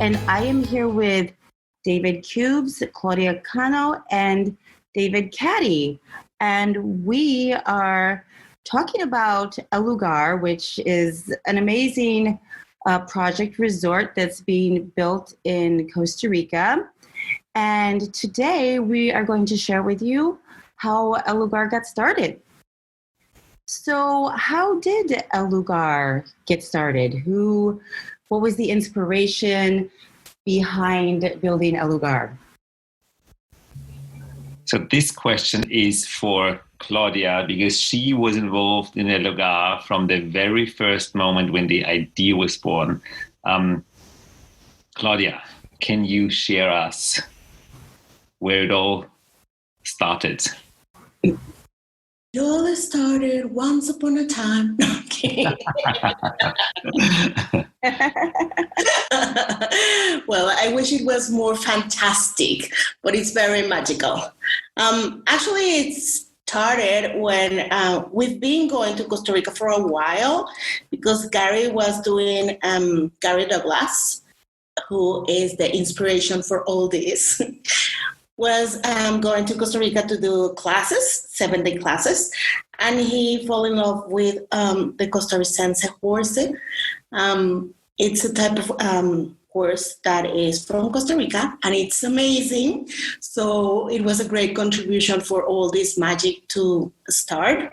and I am here with David Kubes, Claudia Cano, and David Caddy. And we are talking about El Lugar, which is an amazing project resort that's being built in Costa Rica. And today we are going to share with you how El Lugar got started. So how did El Lugar get started? What was the inspiration behind building El Lugar? So this question is for Claudia because she was involved in El Lugar from the very first moment when the idea was born. Claudia, can you share us where it all started? It all started once upon a time. No, I'm kidding. Well, I wish it was more fantastic, but it's very magical. Actually, it started when we've been going to Costa Rica for a while because Gary was doing Gary Douglas, who is the inspiration for all this. Was going to Costa Rica to do classes, 7-day classes, and he fell in love with the Costarricense horse. It's a type of horse that is from Costa Rica, and it's amazing. So it was a great contribution for all this magic to start.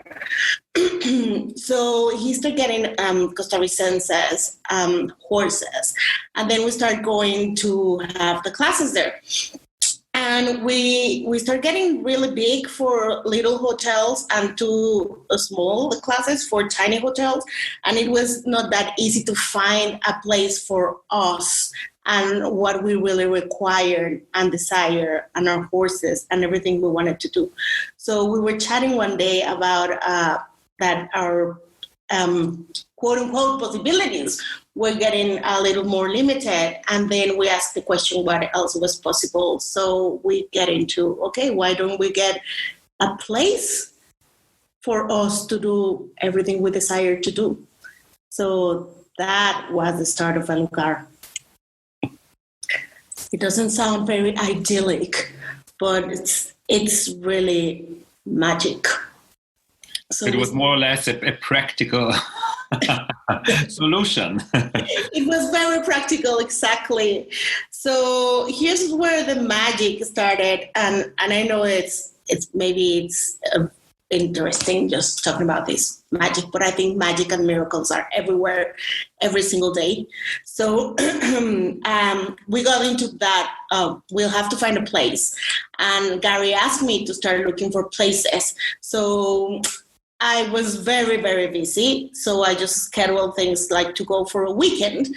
So he started getting Costarricense horses, and then we started going to have the classes there. And we start getting really big for little hotels and to small classes for tiny hotels. And it was not that easy to find a place for us and what we really required and desire and our horses and everything we wanted to do. So we were chatting one day about that our quote unquote possibilities were getting a little more limited. And then we asked the question, what else was possible? So we get into, okay, why don't we get a place for us to do everything we desire to do? So that was the start of El Lugar. It doesn't sound very idyllic, but it's really magic. So it was more or less a practical solution. It was very practical, exactly. So here's where the magic started, and I know it's interesting just talking about this magic, but I think magic and miracles are everywhere, every single day. So we got into that. We'll have to find a place, and Gary asked me to start looking for places. So I was very, very busy, so I just scheduled things like to go for a weekend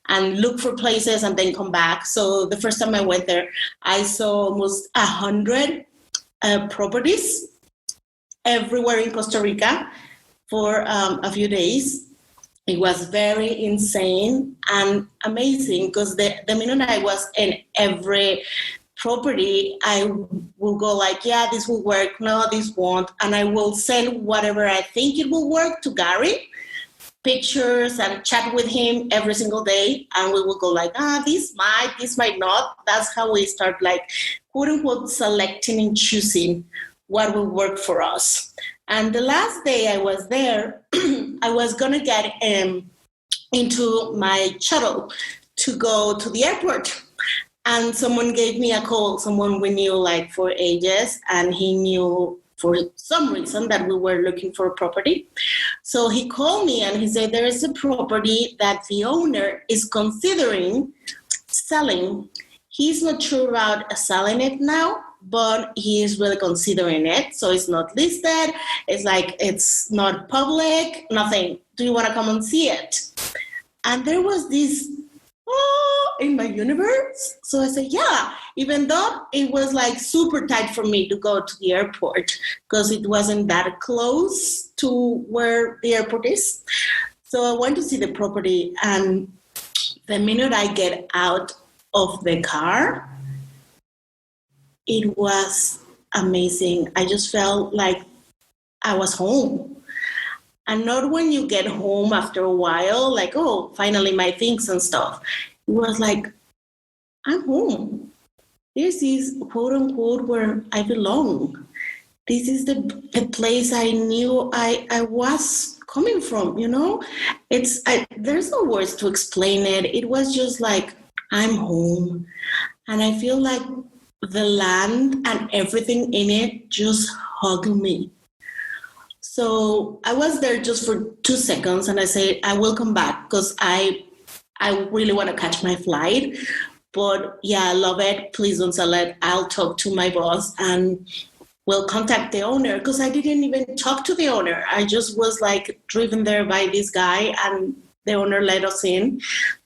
and look for places and then come back. So the first time I went there, I saw almost 100 properties everywhere in Costa Rica for a few days. It was very insane and amazing because the minute I was in every property, I will go like, yeah, this will work. No, this won't. And I will send whatever I think it will work to Gary, pictures, and chat with him every single day. And we will go like, this might not. That's how we start like, quote unquote, selecting and choosing what will work for us. And the last day I was there, I was going to get into my shuttle to go to the airport. And someone gave me a call, someone we knew like for ages, and he knew for some reason that we were looking for a property. So he called me and he said, there is a property that the owner is considering selling. He's not sure about selling it now, but he is really considering it. So it's not listed. It's like, it's not public, nothing. Do you want to come and see it? And there was this in my universe. So I said, yeah, even though it was like super tight for me to go to the airport because it wasn't that close to where the airport is. So I went to see the property, and the minute I get out of the car, it was amazing. I just felt like I was home. And not when you get home after a while, like, oh, finally my things and stuff. It was like, I'm home. This is quote unquote where I belong. This is the place I knew I was coming from, there's no words to explain it. It was just like, I'm home. And I feel like the land and everything in it just hugged me. So I was there just for 2 seconds and I said, I will come back because I really want to catch my flight. But yeah, I love it. Please don't sell it. I'll talk to my boss and we'll contact the owner, because I didn't even talk to the owner. I just was like driven there by this guy, and the owner let us in.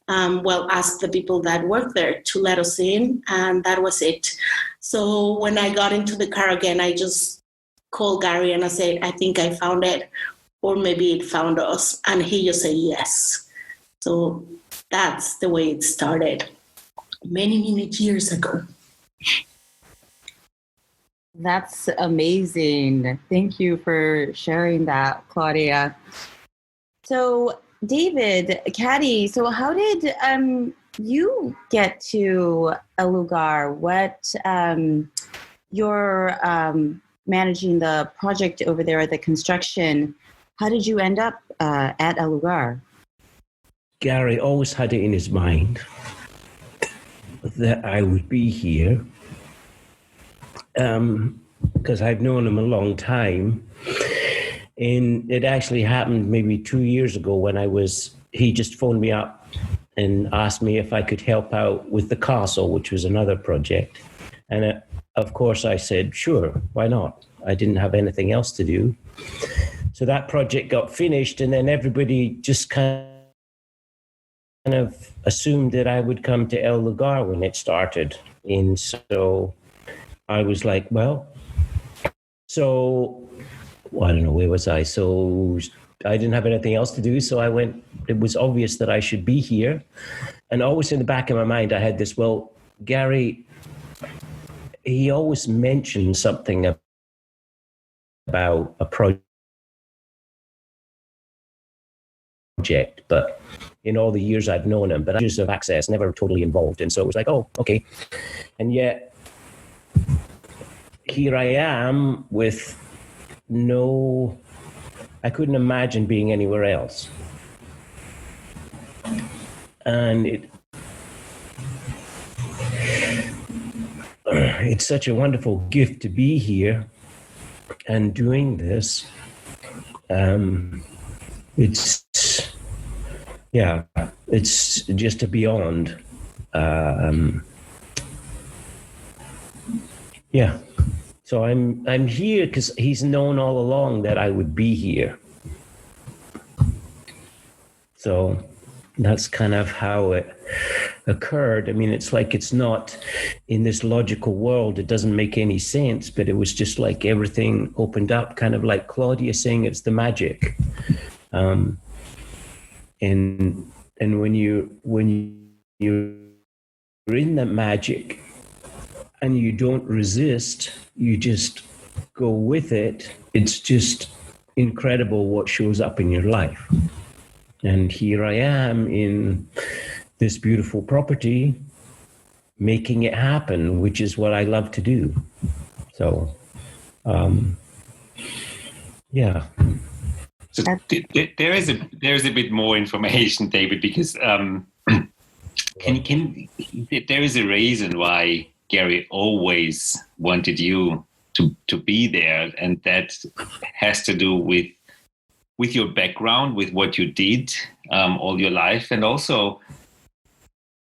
Asked the people that worked there to let us in, and that was it. So when I got into the car again, I just called Gary and I said, I think I found it, or maybe it found us. And he just said yes. So that's the way it started many, many years ago. That's amazing. Thank you for sharing that, Claudia. So, David Caddy, so how did you get to El Lugar? What you're managing the project over there, the construction. How did you end up at El Lugar? Gary always had it in his mind that I would be here, because I've known him a long time. And it actually happened maybe 2 years ago when he just phoned me up and asked me if I could help out with the castle, which was another project. And of course I said, sure, why not? I didn't have anything else to do. So that project got finished, and then everybody just kind of assumed that I would come to El Lugar when it started. And so I was like, I don't know, where was I? So I didn't have anything else to do. So I went, it was obvious that I should be here. And always in the back of my mind, I had this, Gary, he always mentioned something about a project, but in all the years I've known him, but I just have access, never totally involved. And so it was like, oh, okay. And yet here I am with I couldn't imagine being anywhere else. And it's such a wonderful gift to be here and doing this. It's just a beyond. So I'm here because he's known all along that I would be here. So that's kind of how it occurred. I mean, it's like it's not in this logical world. It doesn't make any sense, but it was just like everything opened up, kind of like Claudia saying it's the magic. And when you're in that magic and you don't resist, you just go with it. It's just incredible what shows up in your life. And here I am in this beautiful property, making it happen, which is what I love to do. So, So there is a bit more information, David, because there is a reason why Gary always wanted you to be there, and that has to do with your background, with what you did all your life, and also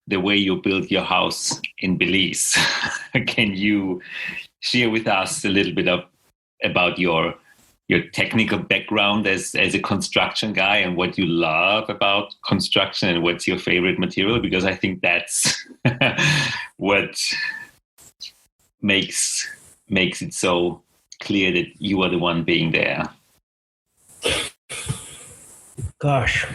the way you built your house in Belize. Can you share with us a little bit about your technical background as a construction guy, and what you love about construction, and what's your favorite material? Because I think that's what makes it so clear that you are the one being there. Gosh,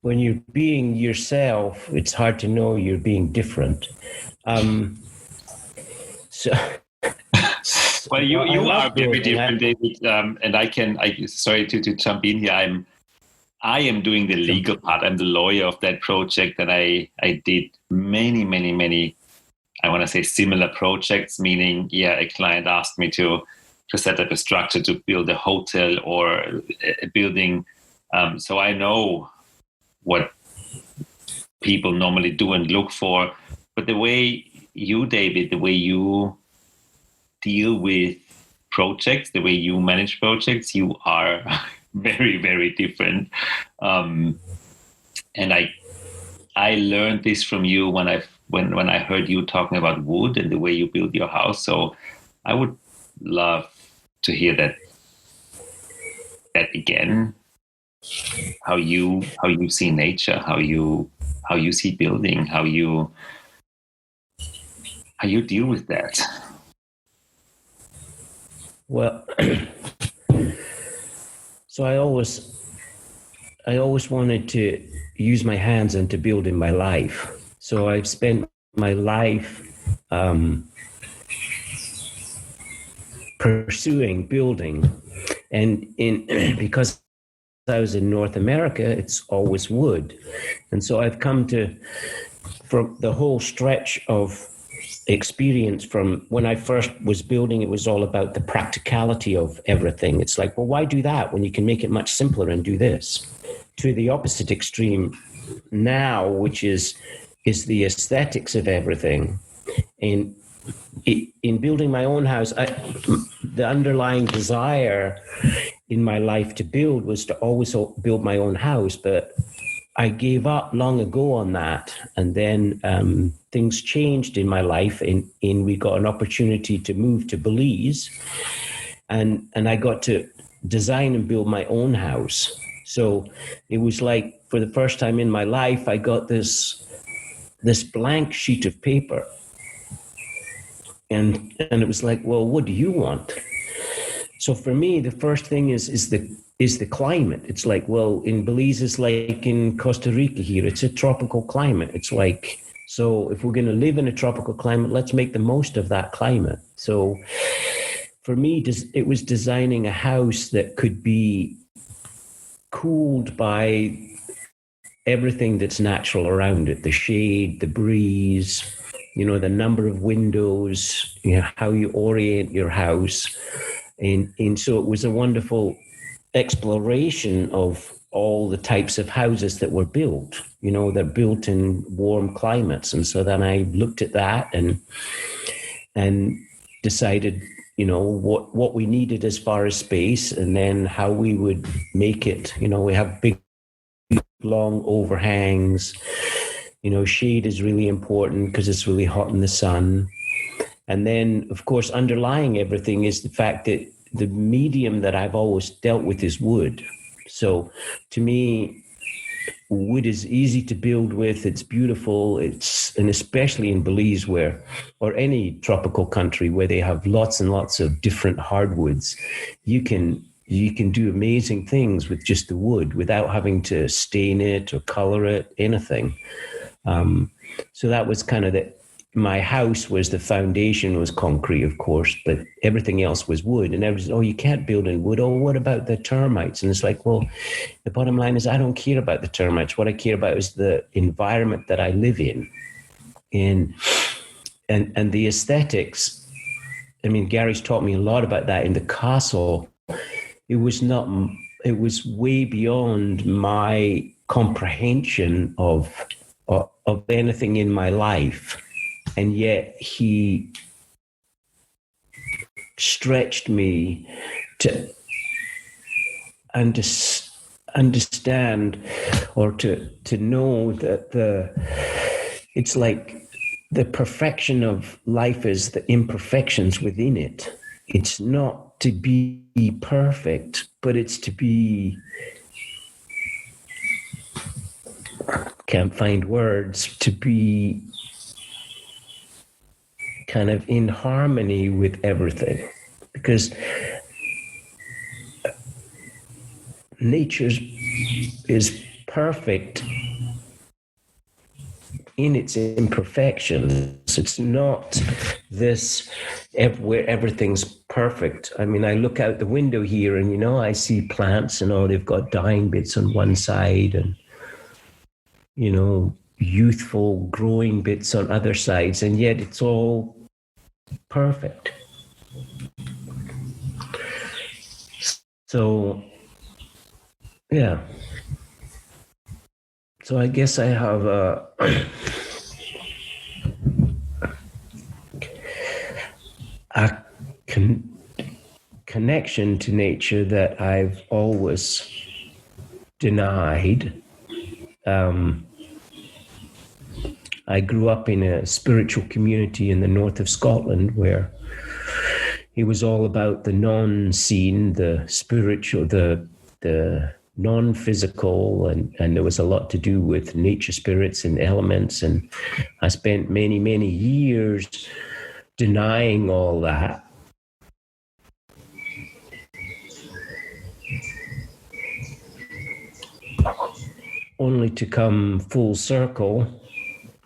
when you're being yourself, it's hard to know you're being different. Well, you are very different, David. And sorry to jump in here. I am doing the legal part. I'm the lawyer of that project, and I did many I want to say similar projects, meaning, a client asked me to set up a structure to build a hotel or a building. So I know what people normally do and look for. But the way you, David, the way you deal with projects, the way you manage projects, you are very, very different. And I learned this from you when I heard you talking about wood and the way you build your house. So I would love to hear that again. How you see nature, how you see building, how you deal with that. Well, so I always wanted to use my hands into building my life. So I've spent my life pursuing building, and because I was in North America, it's always wood. And so I've come to, from the whole stretch of experience from when I first was building, it was all about the practicality of everything. It's like, well, why do that when you can make it much simpler and do this? To the opposite extreme now, which is the aesthetics of everything. And in building my own house, the underlying desire in my life to build was to always build my own house, but I gave up long ago on that. And then things changed in my life, and we got an opportunity to move to Belize, and I got to design and build my own house. So it was like, for the first time in my life, I got this blank sheet of paper. And it was like, well, what do you want? So for me, the first thing is the climate. It's like, well, in Belize, it's like in Costa Rica here. It's a tropical climate. It's like, so if we're going to live in a tropical climate, let's make the most of that climate. So for me, it was designing a house that could be cooled by everything that's natural around it, the shade, the breeze, the number of windows, how you orient your house. And so it was a wonderful exploration of all the types of houses that were built, they're built in warm climates. And so then I looked at that and decided, what we needed as far as space, and then how we would make it. We have big, long overhangs. Shade is really important because it's really hot in the sun. And then, of course, underlying everything is the fact that the medium that I've always dealt with is wood. So to me, wood is easy to build with. It's beautiful. And especially in Belize, or any tropical country where they have lots and lots of different hardwoods, you can do amazing things with just the wood without having to stain it or color it, anything. So that was kind of my house was, the foundation was concrete, of course, but everything else was wood. And everyone's, oh, you can't build in wood. Oh, what about the termites? And it's like, well, the bottom line is I don't care about the termites. What I care about is the environment that I live in. And the aesthetics. I mean, Gary's taught me a lot about that in the castle. It was way beyond my comprehension of anything in my life. And yet he stretched me to understand or to know that it's like the perfection of life is the imperfections within it. It's not to be perfect, but it's to be, can't find words, to be kind of in harmony with everything, because nature is perfect in its imperfections. It's not this where everything's perfect. I mean, I look out the window here and, I see plants and they've got dying bits on one side and, youthful growing bits on other sides, and yet it's all perfect. So, yeah. So I guess I have a connection to nature that I've always denied. I grew up in a spiritual community in the north of Scotland where it was all about the non-seen, the spiritual, the non-physical, and there was a lot to do with nature spirits and elements. And I spent many, many years denying all that. Only to come full circle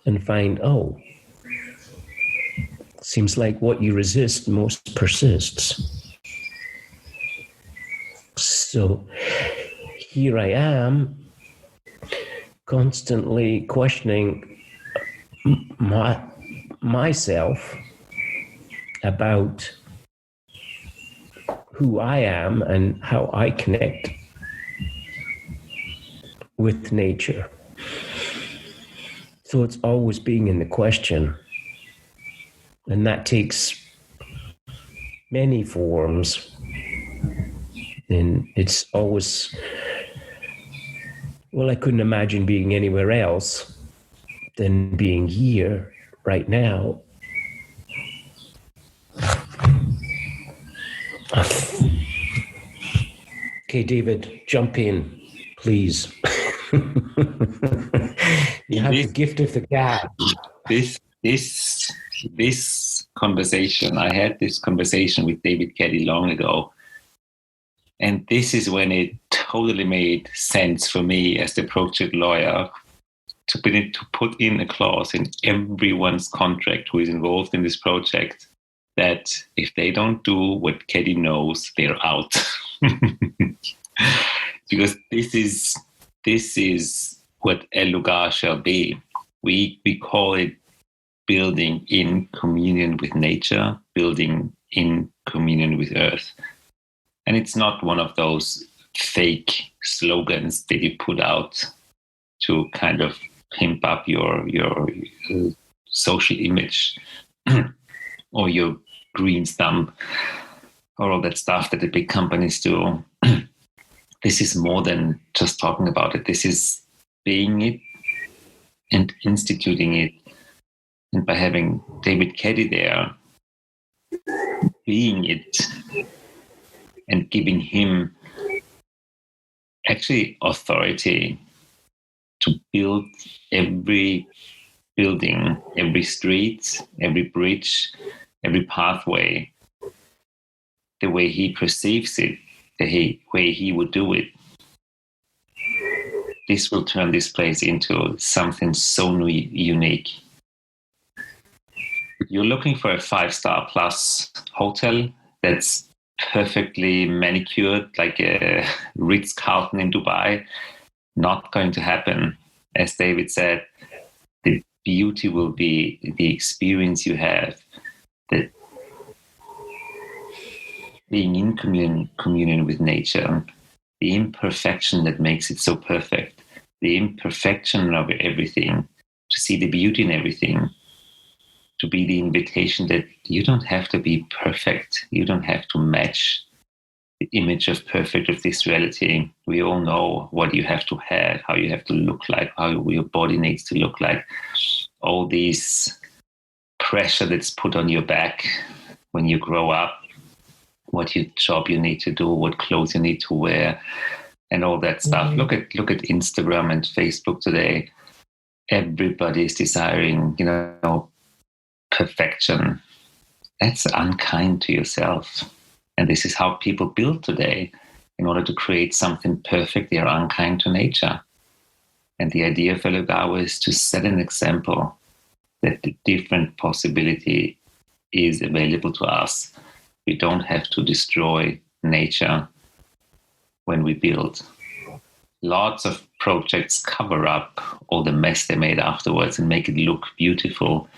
and find, oh, seems like what you resist most persists. So here I am, constantly questioning myself about who I am and how I connect with nature. So it's always being in the question. And that takes many forms. And it's always, well, I couldn't imagine being anywhere else than being here right now. Okay, David, jump in, please. You have the gift of the gab. This conversation, I had this conversation with David Caddy long ago. And this is when it totally made sense for me as the project lawyer to put in a clause in everyone's contract who is involved in this project that if they don't do what Caddy knows, they're out. Because this is what a lugar shall be. We call it building in communion with nature, building in communion with earth. And it's not one of those fake slogans that you put out to kind of pimp up your social image or your green thumb or all that stuff that the big companies do. This is more than just talking about it. This is being it and instituting it. And by having David Caddy there, being it and giving him actually authority to build every building, every street, every bridge, every pathway, the way he perceives it, the way he would do it. This will turn this place into something so unique. You're looking for a 5-star plus hotel that's perfectly manicured, like a Ritz-Carlton in Dubai. Not going to happen. As David said, the beauty will be the experience you have, that being in communion with nature, the imperfection that makes it so perfect, the imperfection of everything, to see the beauty in everything, to be the invitation that you don't have to be perfect. You don't have to match the image of perfect of this reality. We all know what you have to have, how you have to look like, how your body needs to look like. All these pressure that's put on your back when you grow up, what job you need to do, what clothes you need to wear, and all that stuff. Look at Instagram and Facebook today. Everybody is desiring, perfection. That's unkind to yourself. And this is how people build today. In order to create something perfect, they are unkind to nature. And the idea of Elugawa is to set an example that the different possibility is available to us. We don't have to destroy nature when we build. lots of projects cover up all the mess they made afterwards and make it look beautiful.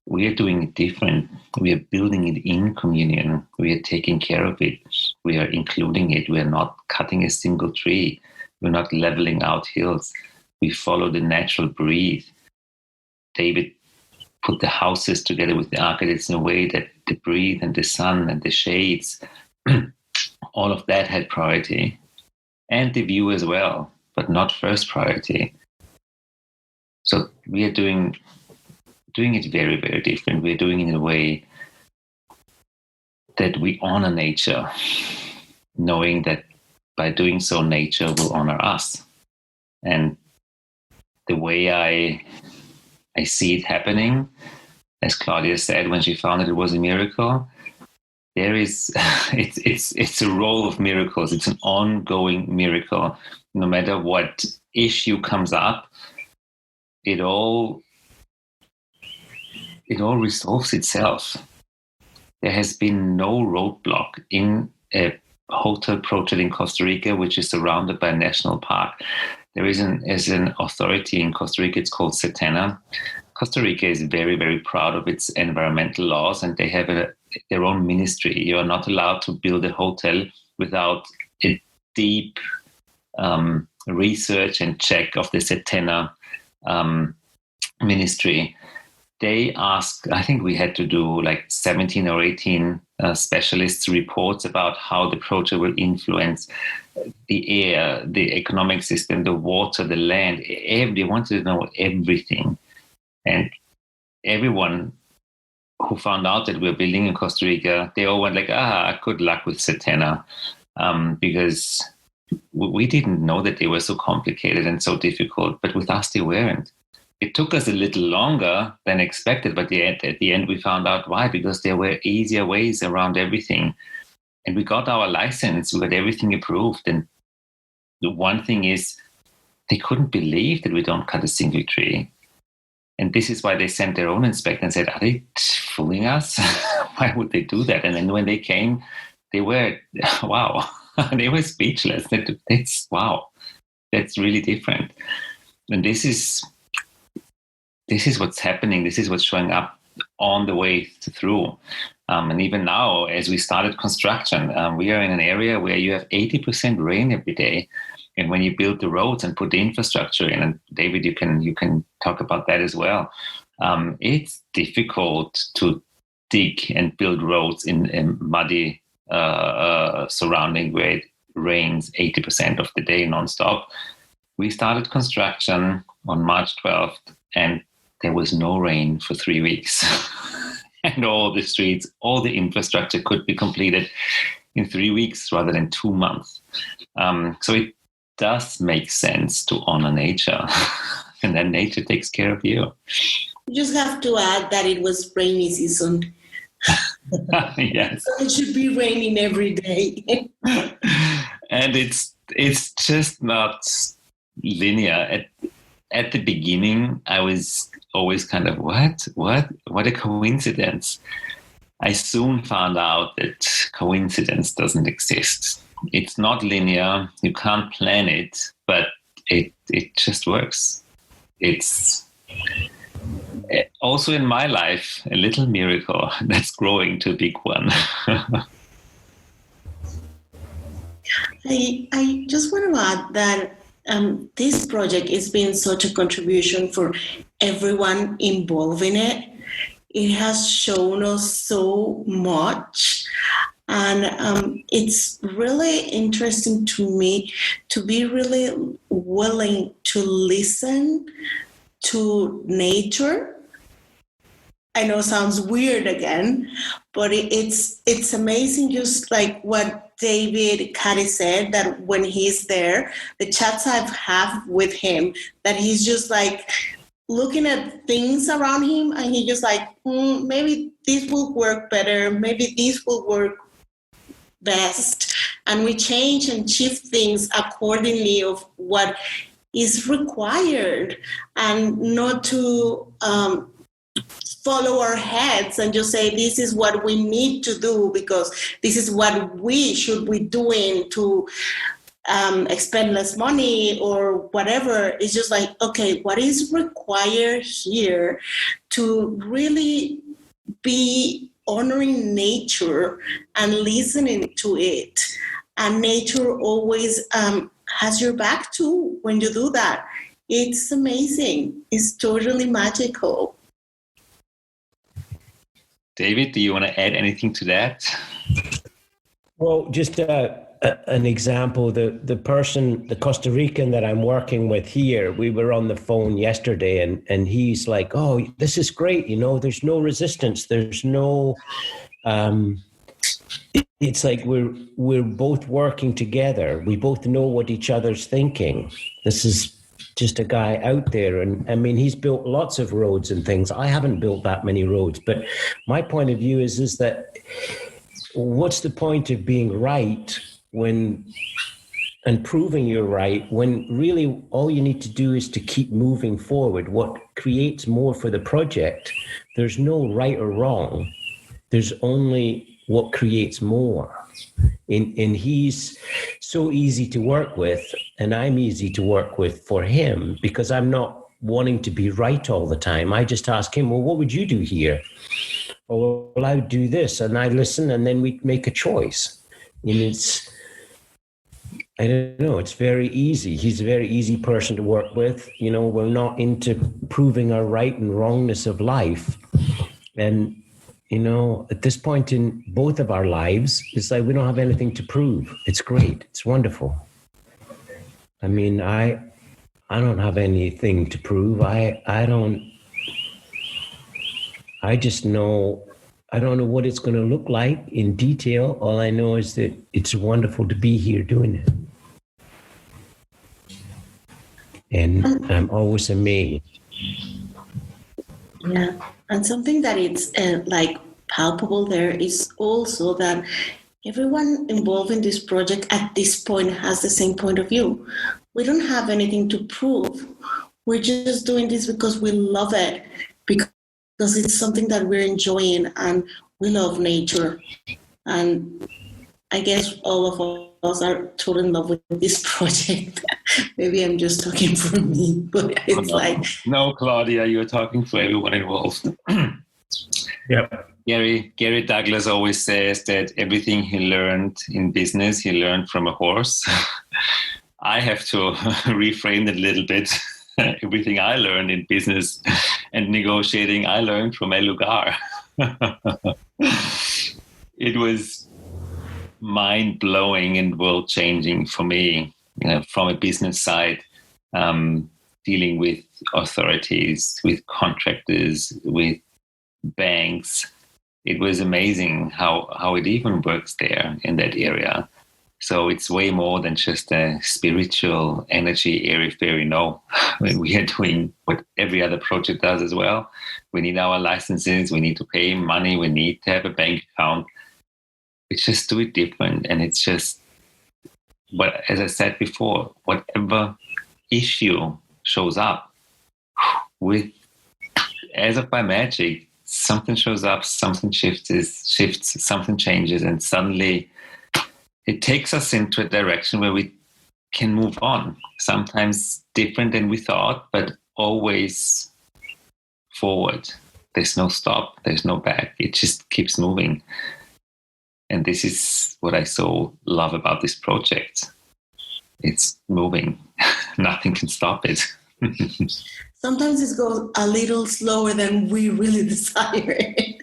We are doing it different. We are building it in communion. We are taking care of it. We are including it. We are not cutting a single tree. We're not leveling out hills. We follow the natural breathe. David put the houses together with the architects in a way that the breeze and the sun and the shades, all of that had priority. And the view as well, but not first priority. So we are doing it very, very different. We're doing it in a way that we honor nature, knowing that by doing so, nature will honor us. And the way I see it happening, as Claudia said when she found it was a miracle, there is it's a roll of miracles. It's an ongoing miracle. No matter what issue comes up, it all resolves itself. There has been no roadblock in a hotel project in Costa Rica, which is surrounded by a national park. There is an authority in Costa Rica, it's called SETENA. Costa Rica is very, very proud of its environmental laws, and they have their own ministry. You are not allowed to build a hotel without a deep research and check of the SETENA ministry. They ask, I think we had to do like 17 or 18 specialists' reports about how the project will influence the air, the economic system, the water, the land. They wanted to know everything. And everyone who found out that we're building in Costa Rica, they all went like, good luck with SETENA, because we didn't know that they were so complicated and so difficult, but with us they weren't. It took us a little longer than expected, but at the end we found out why, because there were easier ways around everything. And we got our license, we got everything approved. And the one thing is, they couldn't believe that we don't cut a single tree. And this is why they sent their own inspector and said, are they fooling us? Why would they do that? And then when they came, they were, wow, they were speechless. That's wow, that's really different. And this is what's happening. This is what's showing up on the way through. And even now, as we started construction, we are in an area where you have 80% rain every day. And when you build the roads and put the infrastructure in, and David, you can talk about that as well. It's difficult to dig and build roads in a muddy surrounding where it rains 80% of the day nonstop. We started construction on March 12th, and there was no rain for 3 weeks. And all the streets, all the infrastructure could be completed in 3 weeks rather than 2 months. So it does make sense to honor nature. And then nature takes care of you. You just have to add that it was rainy season. Yes. So it should be raining every day. And it's just not linear. At the beginning, I was always kind of, what a coincidence. I soon found out that coincidence doesn't exist. It's not linear. You can't plan it, but it just works. It's also in my life, a little miracle that's growing to a big one. I just want to add that this project has been such a contribution for everyone involved in it. It has shown us so much. And it's really interesting to me to be really willing to listen to nature. I know it sounds weird again, but it's amazing, just like what David Caddy said, that when he's there, the chats I've had with him, that he's just like looking at things around him and he just like, maybe this will work better, maybe this will work best. And we change and shift things accordingly of what is required, and not to follow our heads and just say this is what we need to do because this is what we should be doing to expend less money or whatever. It's just like, okay, what is required here to really be honoring nature and listening to it? And nature always has your back too when you do that. It's amazing. It's totally magical. David, do you want to add anything to that? Well, just an example, the person, the Costa Rican that I'm working with here, we were on the phone yesterday and he's like, oh, this is great. There's no resistance. There's no, it's like we're both working together. We both know what each other's thinking. This is just a guy out there. And I mean, he's built lots of roads and things. I haven't built that many roads, but my point of view is that what's the point of being right and proving you're right when really all you need to do is to keep moving forward? What creates more for the project? There's no right or wrong. There's only what creates more. And he's so easy to work with, and I'm easy to work with for him because I'm not wanting to be right all the time. I just ask him, well, what would you do here? Or, well, I would do this, and I listen, and then we make a choice. And I don't know, it's very easy. He's a very easy person to work with. We're not into proving our right and wrongness of life. And at this point in both of our lives, it's like we don't have anything to prove. It's great. It's wonderful. I mean, I don't have anything to prove. I just know, I don't know what it's going to look like in detail. All I know is that it's wonderful to be here doing it. And I'm always amazed. Yeah. And something that it's like palpable there is also that everyone involved in this project at this point has the same point of view. We don't have anything to prove. We're just doing this because we love it, because it's something that we're enjoying and we love nature. And I guess all of us are totally in love with this project. Maybe I'm just talking for me, but it's No, Claudia, you're talking for everyone involved. Yep. Gary Douglas always says that everything he learned in business, he learned from a horse. I have to reframe it a little bit. Everything I learned in business and negotiating, I learned from El Lugar. It was mind-blowing and world-changing for me, from a business side, dealing with authorities, with contractors, with banks. It was amazing how it even works there in that area. So it's way more than just a spiritual energy airy-fairy. No, we are doing what every other project does as well. We need our licenses. We need to pay money. We need to have a bank account. We just do it different. And it's just, but as I said before, whatever issue shows up, as if by magic, something shows up, something shifts, something changes, and suddenly it takes us into a direction where we can move on. Sometimes different than we thought, but always forward. There's no stop. There's no back. It just keeps moving. And this is what I so love about this project. It's moving. Nothing can stop it. Sometimes it goes a little slower than we really desire it.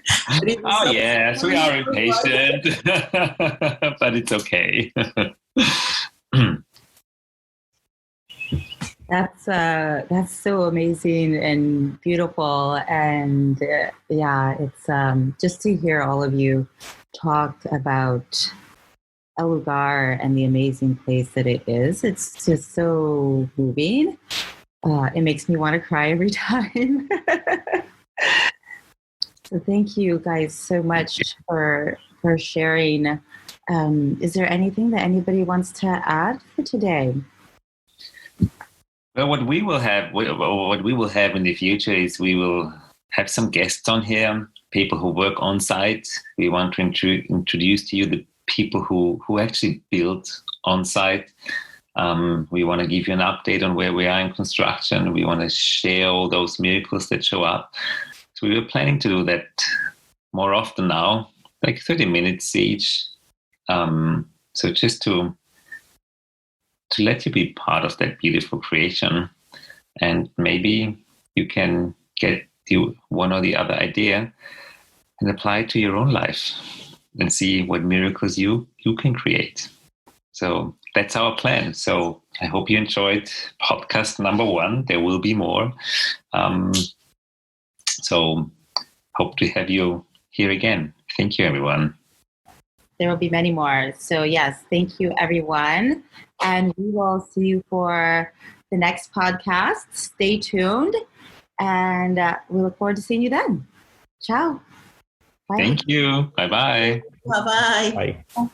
Oh, yes, we are impatient, but it's okay. That's so amazing and beautiful, and it's just to hear all of you talk about El Lugar and the amazing place that it is. It's just so moving. It makes me want to cry every time. So thank you guys so much for sharing. Is there anything that anybody wants to add for today? Well, what we will have in the future is we will have some guests on here, people who work on site. We want to introduce to you the people who actually build on site. We want to give you an update on where we are in construction. We want to share all those miracles that show up. So we were planning to do that more often now, like 30 minutes each. So just to let you be part of that beautiful creation, and maybe you can get you one or the other idea and apply it to your own life and see what miracles you can create. So that's our plan. So I hope you enjoyed podcast number 1. There will be more. So hope to have you here again. Thank you, everyone. There will be many more. So yes, thank you, everyone. And we will see you for the next podcast. Stay tuned. And we look forward to seeing you then. Ciao. Bye. Thank you. Bye-bye. Bye-bye. Bye.